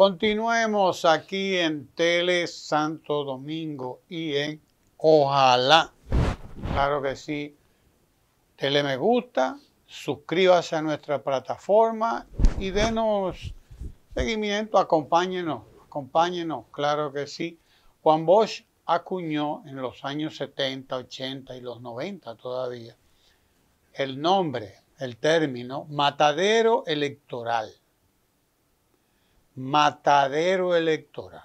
Continuemos aquí en Tele Santo Domingo y en Ojalá. Claro que sí. Dele me gusta, suscríbase a nuestra plataforma y denos seguimiento, acompáñenos, claro que sí. Juan Bosch acuñó en los años 70, 80 y los 90 todavía el nombre, el término matadero electoral. Matadero electoral.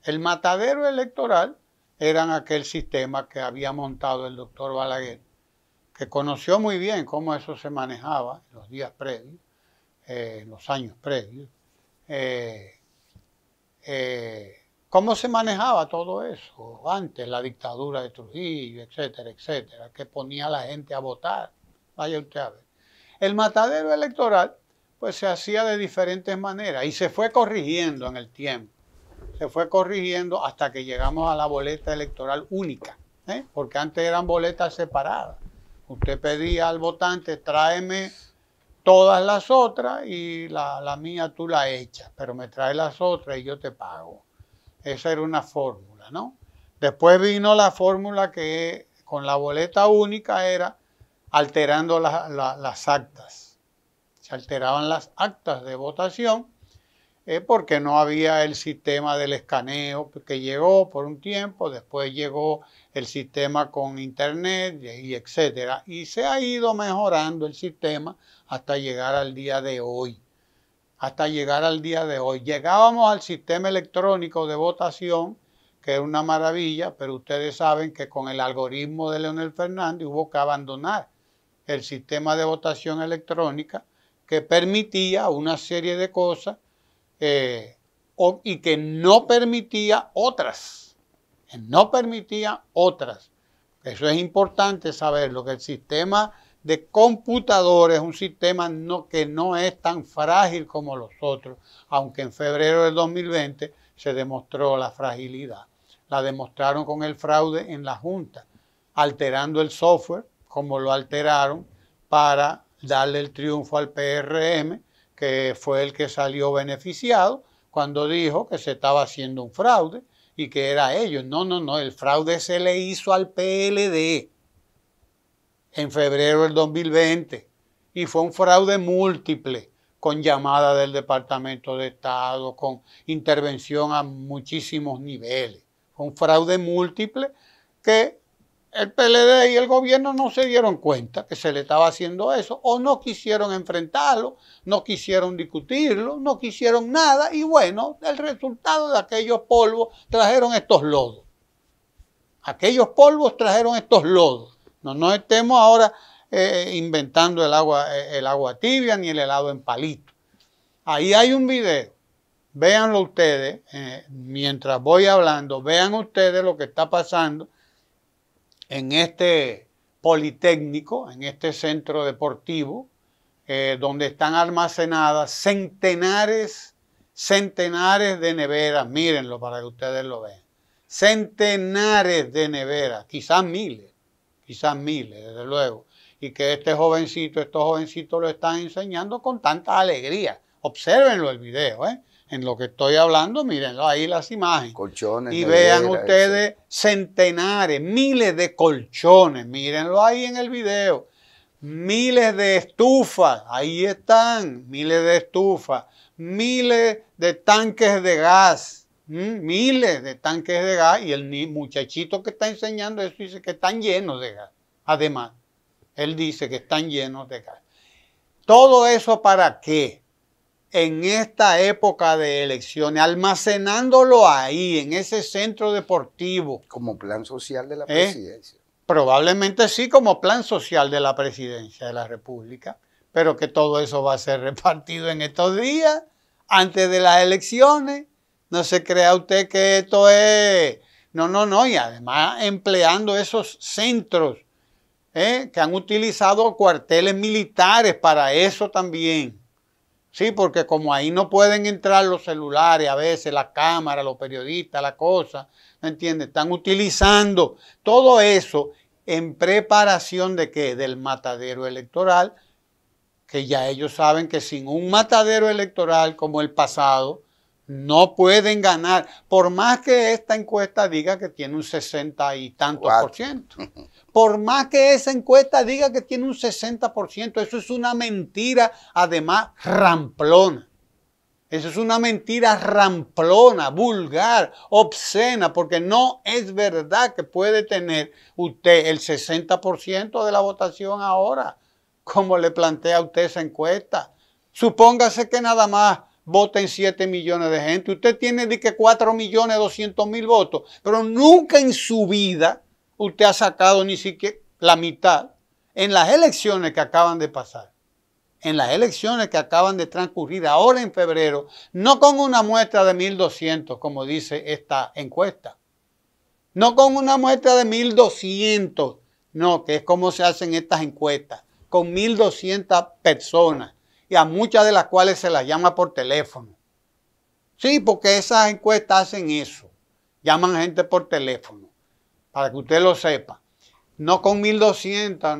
El matadero electoral era aquel sistema que había montado el doctor Balaguer, que conoció muy bien cómo eso se manejaba en los días previos, en los años previos, cómo se manejaba todo eso antes, la dictadura de Trujillo, etcétera, etcétera, que ponía a la gente a votar. Vaya usted a ver. El matadero electoral pues se hacía de diferentes maneras y se fue corrigiendo en el tiempo. Se fue corrigiendo hasta que llegamos a la boleta electoral única, porque antes eran boletas separadas. Usted pedía al votante, tráeme todas las otras y la mía tú la echas, pero me traes las otras y yo te pago. Esa era una fórmula, ¿no? Después vino la fórmula que con la boleta única era alterando las actas. Se alteraban las actas de votación porque no había el sistema del escaneo que llegó por un tiempo, después llegó el sistema con internet y etcétera, y se ha ido mejorando el sistema hasta llegar al día de hoy. Llegábamos al sistema electrónico de votación, que es una maravilla, pero ustedes saben que con el algoritmo de Leonel Fernández hubo que abandonar el sistema de votación electrónica que permitía una serie de cosas y que no permitía otras. Eso es importante saberlo, que el sistema de computadores es un sistema que no es tan frágil como los otros, aunque en febrero del 2020 se demostró la fragilidad. La demostraron con el fraude en la Junta, alterando el software como lo alteraron para darle el triunfo al PRM, que fue el que salió beneficiado cuando dijo que se estaba haciendo un fraude y que era ellos. No, el fraude se le hizo al PLD en febrero del 2020 y fue un fraude múltiple, con llamada del Departamento de Estado, con intervención a muchísimos niveles. Fue un fraude múltiple que el PLD y el gobierno no se dieron cuenta que se le estaba haciendo eso, o no quisieron enfrentarlo, no quisieron discutirlo, no quisieron nada, y bueno, el resultado de aquellos polvos trajeron estos lodos. No nos estemos ahora inventando el agua tibia ni el helado en palito. Ahí hay un video. Véanlo ustedes, mientras voy hablando, vean ustedes lo que está pasando en este politécnico, en este centro deportivo, donde están almacenadas centenares de neveras. Mírenlo para que ustedes lo vean. Centenares de neveras, quizás miles, desde luego. Y que estos jovencitos lo están enseñando con tanta alegría. Obsérvenlo el video, en lo que estoy hablando, mírenlo ahí las imágenes. Colchones, y vean ustedes centenares, miles de colchones, mírenlo ahí en el video. Miles de estufas, ahí están, miles de estufas, miles de tanques de gas, y el muchachito que está enseñando eso dice que están llenos de gas. Además, él dice que están llenos de gas. ¿Todo eso para qué? En esta época de elecciones, almacenándolo ahí, en ese centro deportivo. Como plan social de la presidencia. Probablemente sí, como plan social de la presidencia de la República, pero que todo eso va a ser repartido en estos días, antes de las elecciones. No se crea usted que esto es... No, y además empleando esos centros que han utilizado cuarteles militares para eso también. Sí, porque como ahí no pueden entrar los celulares, a veces la cámara, los periodistas, la cosa, ¿me entiendes? Están utilizando todo eso en preparación de ¿qué? Del matadero electoral, que ya ellos saben que sin un matadero electoral como el pasado, No pueden ganar, por más que esta encuesta diga que tiene un 60 y tantos %. Por más que esa encuesta diga que tiene un 60%, eso es una mentira, además ramplona. Eso es una mentira ramplona, vulgar, obscena, porque no es verdad que puede tener usted el 60% de la votación ahora, como le plantea a usted esa encuesta. Supóngase que nada más voten 7 millones de gente. Usted tiene de que 4.200.000 votos, pero nunca en su vida usted ha sacado ni siquiera la mitad en las elecciones que acaban de pasar. En las elecciones que acaban de transcurrir ahora en febrero, no con una muestra de 1.200, como dice esta encuesta. No con una muestra de 1.200, no, que es como se hacen estas encuestas, con 1.200 personas, y a muchas de las cuales se las llama por teléfono. Sí, porque esas encuestas hacen eso, llaman a gente por teléfono, para que usted lo sepa. No con 1.200,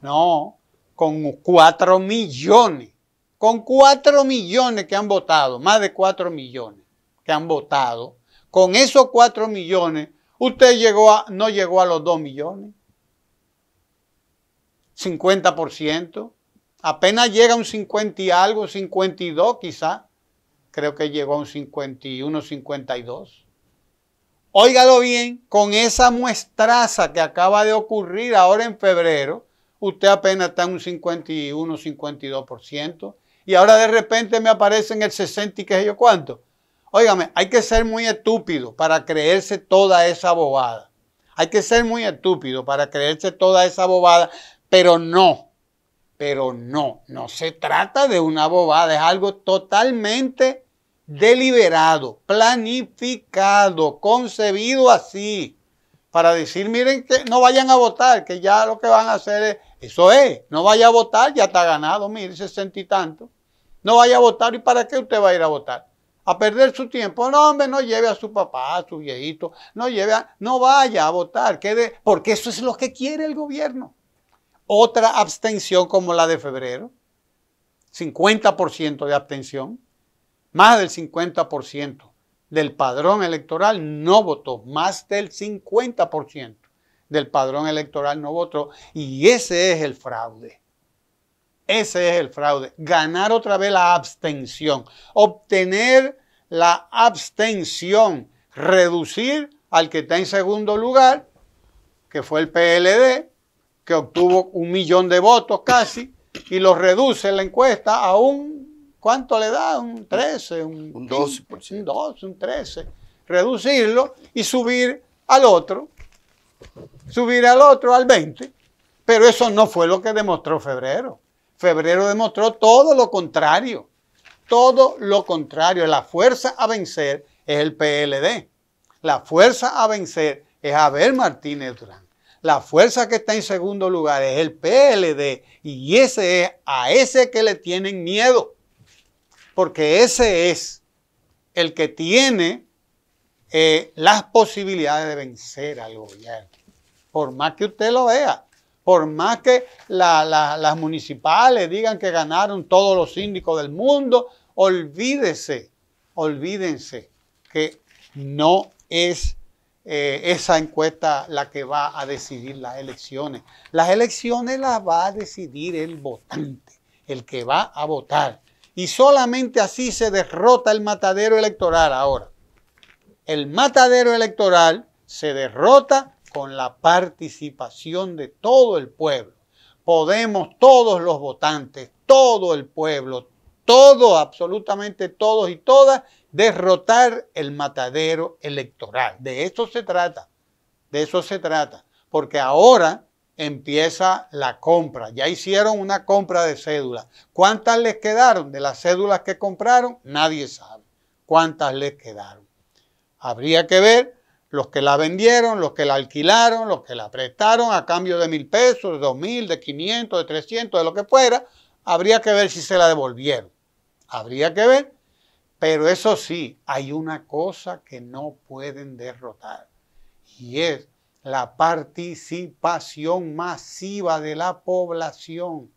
no, con 4 millones, con 4 millones que han votado, más de 4 millones que han votado. Con esos 4 millones, usted no llegó a los 2 millones. 50%. Apenas llega a un 50 y algo, 52 quizá. Creo que llegó a un 51, 52. Óigalo bien, con esa muestraza que acaba de ocurrir ahora en febrero, usted apenas está en un 51, 52%. Y ahora de repente me aparece en el 60 y qué sé yo cuánto. Óigame, hay que ser muy estúpido para creerse toda esa bobada. Hay que ser muy estúpido para creerse toda esa bobada, pero no se trata de una bobada, es algo totalmente deliberado, planificado, concebido así, para decir, miren, que no vayan a votar, que ya lo que van a hacer no vaya a votar, ya está ganado, mire, 60 y tanto. No vaya a votar, ¿y para qué usted va a ir a votar? A perder su tiempo. No, hombre, no lleve a su papá, a su viejito, no vaya a votar, porque eso es lo que quiere el gobierno. Otra abstención como la de febrero, 50% de abstención, más del 50% del padrón electoral no votó, más del 50% del padrón electoral no votó, y ese es el fraude. Ese es el fraude, ganar otra vez la abstención, obtener la abstención, reducir al que está en segundo lugar, que fue el PLD, que obtuvo 1 millón de votos casi, y lo reduce en la encuesta a ¿cuánto le da? Un 13, un 12%. Un 12, un 13. Reducirlo y subir al otro al 20. Pero eso no fue lo que demostró febrero. Febrero demostró todo lo contrario. Todo lo contrario. La fuerza a vencer es el PLD. La fuerza a vencer es Abel Martínez Durán. La fuerza que está en segundo lugar es el PLD, y ese es a ese que le tienen miedo, porque ese es el que tiene las posibilidades de vencer al gobierno. Por más que usted lo vea, por más que las municipales digan que ganaron todos los síndicos del mundo, olvídense que no es esa encuesta la que va a decidir las elecciones. Las elecciones las va a decidir el votante, el que va a votar. Y solamente así se derrota el matadero electoral ahora. El matadero electoral se derrota con la participación de todo el pueblo. Podemos, todos los votantes, todo el pueblo, todo, absolutamente todos y todas, derrotar el matadero electoral. De eso se trata, porque ahora empieza la compra. Ya hicieron una compra de cédulas. ¿Cuántas les quedaron? De las cédulas que compraron, nadie sabe cuántas les quedaron. Habría que ver los que la vendieron, los que la alquilaron, los que la prestaron a cambio de 1.000 pesos, de 2.000, de 500, de 300, de lo que fuera. Habría que ver si se la devolvieron. Habría que ver. Pero eso sí, hay una cosa que no pueden derrotar, y es la participación masiva de la población.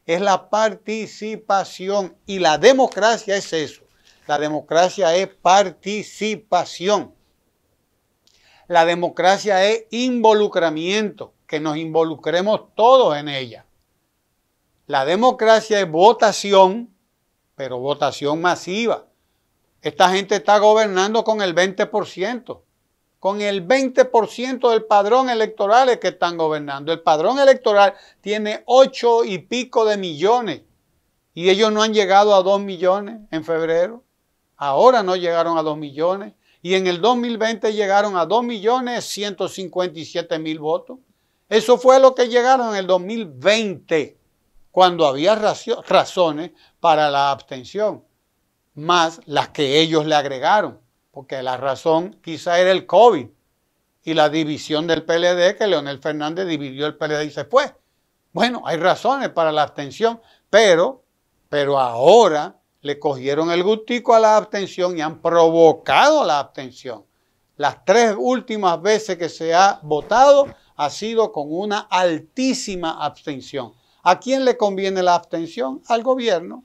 Es la participación, y la democracia es eso. La democracia es participación. La democracia es involucramiento, que nos involucremos todos en ella. La democracia es votación, pero votación masiva. Esta gente está gobernando con el 20%. Con el 20% del padrón electoral es que están gobernando. El padrón electoral tiene 8 y pico de millones. Y ellos no han llegado a 2 millones en febrero. Ahora no llegaron a 2 millones. Y en el 2020 llegaron a 2.157.000 votos. Eso fue lo que llegaron en el 2020, cuando había razones para la abstención, más las que ellos le agregaron, porque la razón quizá era el COVID y la división del PLD, que Leonel Fernández dividió el PLD y se fue. Bueno, hay razones para la abstención, pero ahora le cogieron el gustico a la abstención y han provocado la abstención. Las 3 últimas veces que se ha votado ha sido con una altísima abstención. ¿A quién le conviene la abstención? Al gobierno,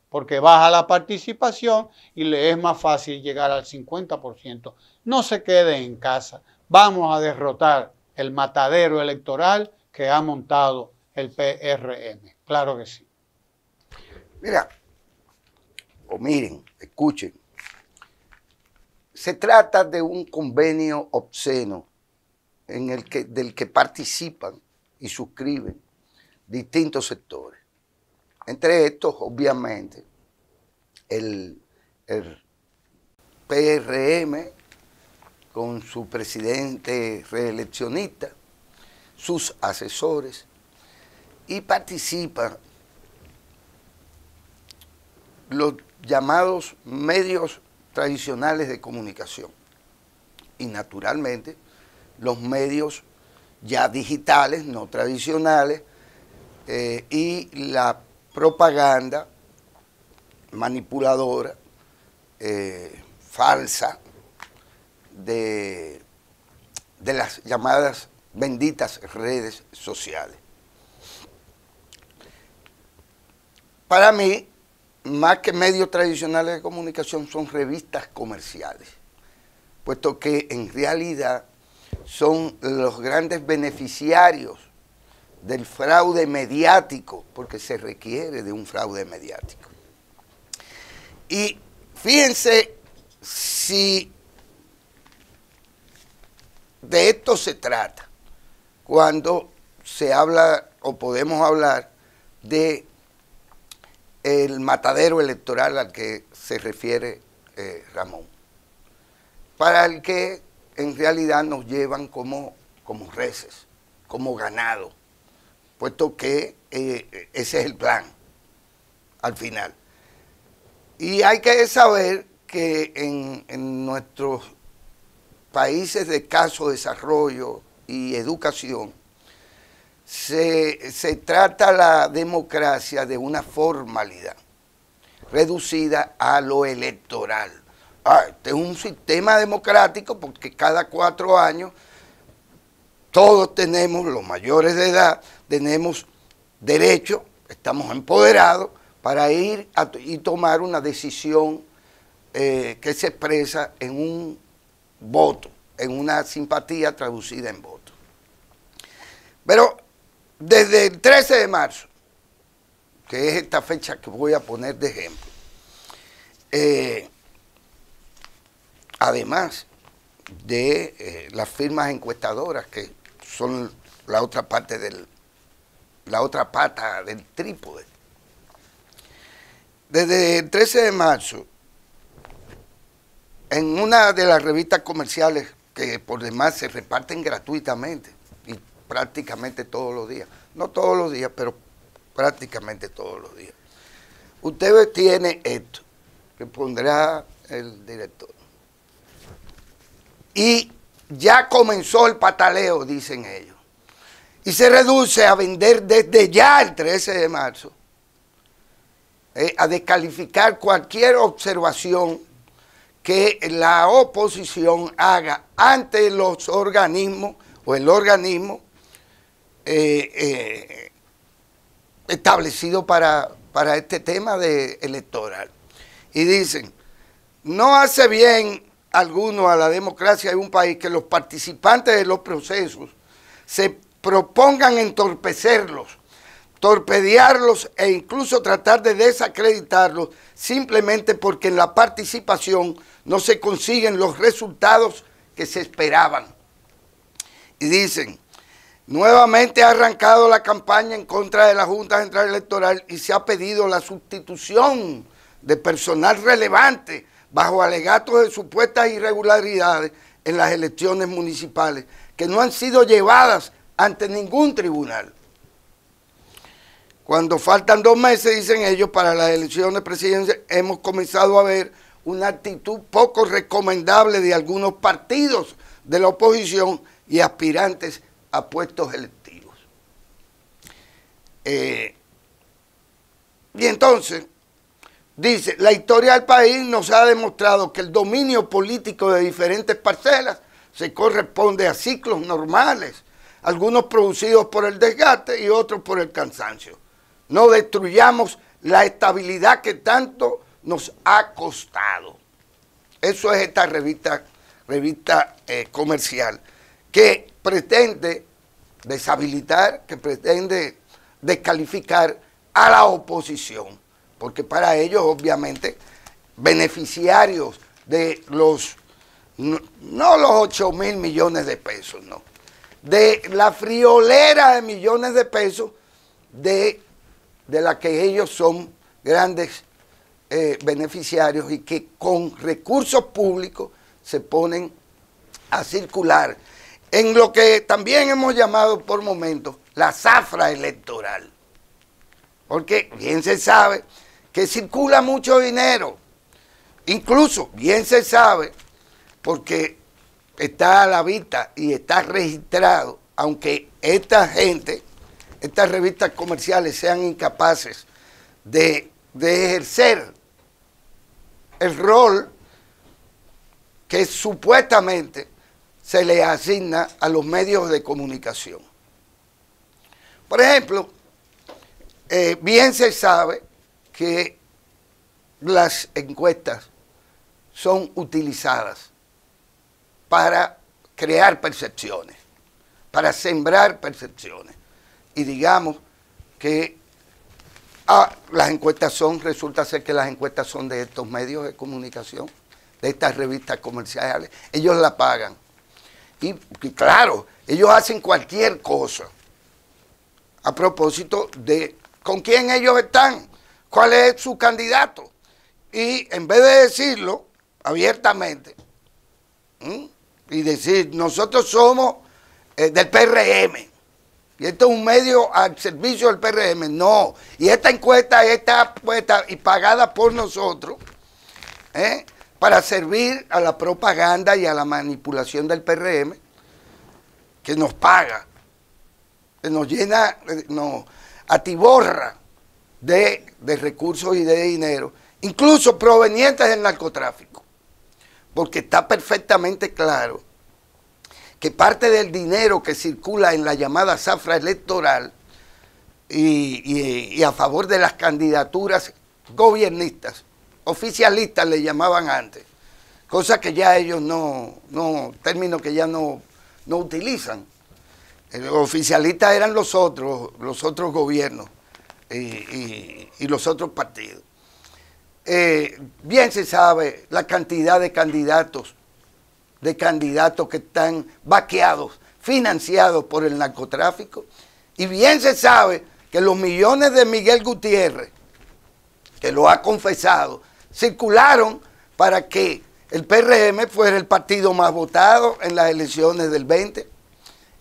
porque baja la participación y le es más fácil llegar al 50%. No se quede en casa. Vamos a derrotar el matadero electoral que ha montado el PRM. Claro que sí. Mira, o miren, escuchen. Se trata de un convenio obsceno del que participan y suscriben distintos sectores. Entre estos, obviamente, el PRM, con su presidente reeleccionista, sus asesores, y participan los llamados medios tradicionales de comunicación y, naturalmente, los medios ya digitales, no tradicionales, y la propaganda manipuladora, falsa, de las llamadas benditas redes sociales. Para mí, más que medios tradicionales de comunicación, son revistas comerciales, puesto que en realidad son los grandes beneficiarios del fraude mediático, porque se requiere de un fraude mediático. Y fíjense si de esto se trata cuando se habla o podemos hablar de el matadero electoral al que se refiere Ramón, para el que en realidad nos llevan como reses, como ganado, puesto que ese es el plan al final. Y hay que saber que en nuestros países de escaso desarrollo y educación, se trata la democracia de una formalidad reducida a lo electoral. Este es un sistema democrático porque cada 4 años todos tenemos, los mayores de edad, tenemos derecho, estamos empoderados para ir y tomar una decisión que se expresa en un voto, en una simpatía traducida en voto. Pero desde el 13 de marzo, que es esta fecha que voy a poner de ejemplo, además de las firmas encuestadoras, que son la otra parte la otra pata del trípode, desde el 13 de marzo, en una de las revistas comerciales que por demás se reparten gratuitamente y prácticamente todos los días, no todos los días, pero prácticamente todos los días, usted tiene esto, que pondrá el director. Y ya comenzó el pataleo, dicen ellos, y se reduce a vender desde ya el 13 de marzo, a descalificar cualquier observación que la oposición haga ante los organismos o el organismo establecido para este tema electoral. Y dicen, no hace bien alguno a la democracia de un país que los participantes de los procesos se propongan entorpecerlos, torpedearlos e incluso tratar de desacreditarlos simplemente porque en la participación no se consiguen los resultados que se esperaban. Y dicen, nuevamente ha arrancado la campaña en contra de la Junta Central Electoral y se ha pedido la sustitución de personal relevante bajo alegatos de supuestas irregularidades en las elecciones municipales que no han sido llevadas ante ningún tribunal. Cuando faltan 2 meses, dicen ellos, para las elecciones presidenciales, hemos comenzado a ver una actitud poco recomendable de algunos partidos de la oposición y aspirantes a puestos electivos. Y entonces, dice, la historia del país nos ha demostrado que el dominio político de diferentes parcelas se corresponde a ciclos normales, algunos producidos por el desgaste y otros por el cansancio. No destruyamos la estabilidad que tanto nos ha costado. Eso es esta revista comercial, que pretende deshabilitar, que pretende descalificar a la oposición, porque para ellos, obviamente, beneficiarios de los, no los 8.000 millones de pesos, no, de la friolera de millones de pesos de la que ellos son grandes beneficiarios y que con recursos públicos se ponen a circular en lo que también hemos llamado por momentos la zafra electoral. Porque bien se sabe que circula mucho dinero, incluso bien se sabe porque está a la vista y está registrado, aunque esta gente, estas revistas comerciales sean incapaces de ejercer el rol que supuestamente se le asigna a los medios de comunicación. Por ejemplo, bien se sabe que las encuestas son utilizadas para crear percepciones, para sembrar percepciones. Y digamos que las encuestas resulta ser que las encuestas son de estos medios de comunicación, de estas revistas comerciales, ellos la pagan. Y claro, ellos hacen cualquier cosa a propósito de con quién ellos están, cuál es su candidato. Y en vez de decirlo abiertamente, y decir, nosotros somos del PRM, y esto es un medio al servicio del PRM, no, y esta encuesta está puesta y pagada por nosotros, para servir a la propaganda y a la manipulación del PRM, que nos paga, que nos llena, nos atiborra de recursos y de dinero, incluso provenientes del narcotráfico, porque está perfectamente claro que parte del dinero que circula en la llamada zafra electoral y a favor de las candidaturas gobiernistas, oficialistas le llamaban antes, cosa que ya ellos términos que ya no utilizan. Los oficialistas eran los otros gobiernos y los otros partidos. Bien se sabe la cantidad de candidatos que están vaqueados, financiados por el narcotráfico, y bien se sabe que los millones de Miguel Gutiérrez, que lo ha confesado, circularon para que el PRM fuera el partido más votado en las elecciones del 20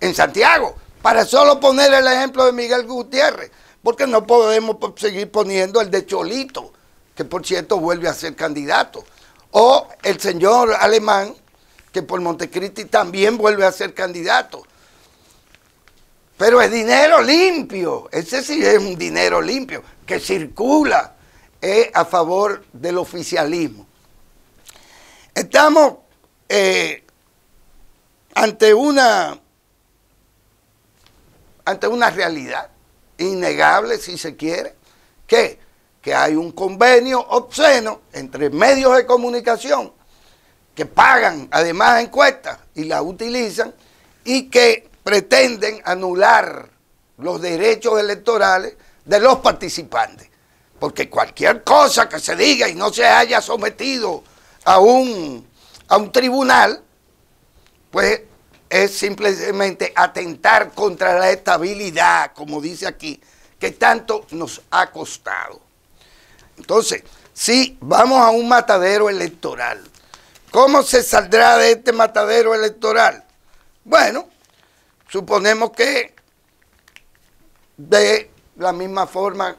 en Santiago, para solo poner el ejemplo de Miguel Gutiérrez, porque no podemos seguir poniendo el de Cholito, que por cierto vuelve a ser candidato, o el señor Alemán, que por Montecristi también vuelve a ser candidato. Pero es dinero limpio, ese sí es un dinero limpio, que circula a favor del oficialismo. Estamos ante una realidad innegable, si se quiere, que que hay un convenio obsceno entre medios de comunicación que pagan además encuestas y las utilizan y que pretenden anular los derechos electorales de los participantes. Porque cualquier cosa que se diga y no se haya sometido a un tribunal, pues es simplemente atentar contra la estabilidad, como dice aquí, que tanto nos ha costado. Entonces, si vamos a un matadero electoral, ¿cómo se saldrá de este matadero electoral? Bueno, suponemos que de la misma forma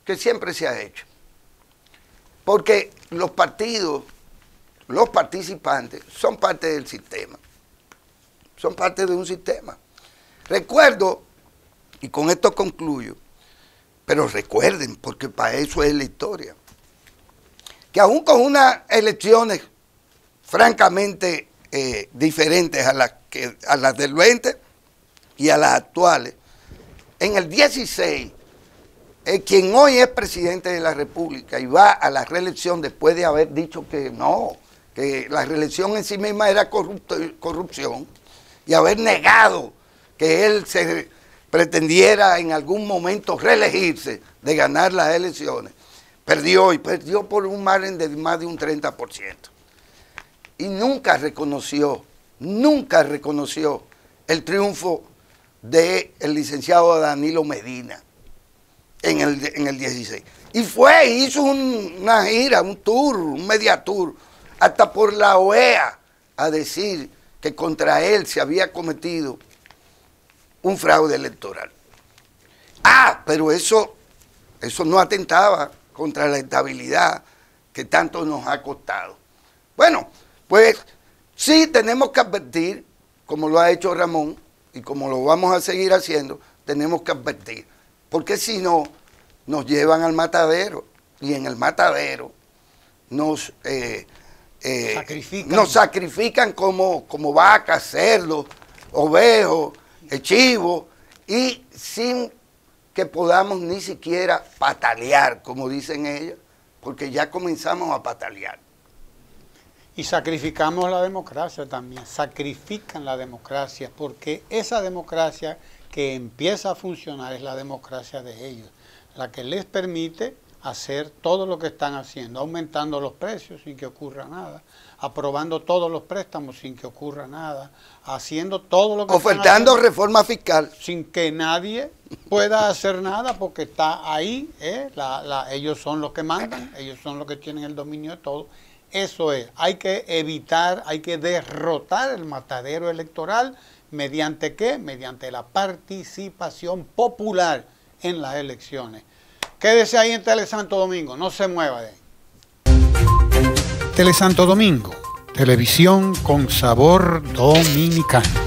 que siempre se ha hecho. Porque los partidos, los participantes, son parte del sistema. Son parte de un sistema. Recuerdo, y con esto concluyo, pero recuerden, porque para eso es la historia, que aún con unas elecciones francamente diferentes a las del 20 y a las actuales, en el 16, quien hoy es presidente de la República y va a la reelección después de haber dicho que no, que la reelección en sí misma era corrupción, y haber negado que él se pretendiera en algún momento reelegirse de ganar las elecciones, perdió y perdió por un margen de más de un 30%. Y nunca reconoció el triunfo del licenciado Danilo Medina en el 16. Y hizo una gira, un tour, un media tour, hasta por la OEA, a decir que contra él se había cometido un fraude electoral. Pero eso no atentaba contra la estabilidad que tanto nos ha costado. Bueno, pues sí tenemos que advertir, como lo ha hecho Ramón, y como lo vamos a seguir haciendo, tenemos que advertir, porque si no, nos llevan al matadero, y en el matadero nos sacrifican como vacas, cerdos, ovejos, chivos, y sin que podamos ni siquiera patalear, como dicen ellos, porque ya comenzamos a patalear. Y sacrificamos la democracia también, sacrifican la democracia, porque esa democracia que empieza a funcionar es la democracia de ellos, la que les permite hacer todo lo que están haciendo, aumentando los precios sin que ocurra nada, aprobando todos los préstamos sin que ocurra nada, haciendo todo lo que ofertando reforma fiscal sin que nadie pueda hacer nada, porque está ahí, ellos son los que mandan, ellos son los que tienen el dominio de todo. Eso es, hay que evitar, hay que derrotar el matadero electoral. ¿Mediante qué? Mediante la participación popular en las elecciones. Quédese ahí en Telesanto Domingo, no se mueva de ahí. Telesanto Domingo, televisión con sabor dominicano.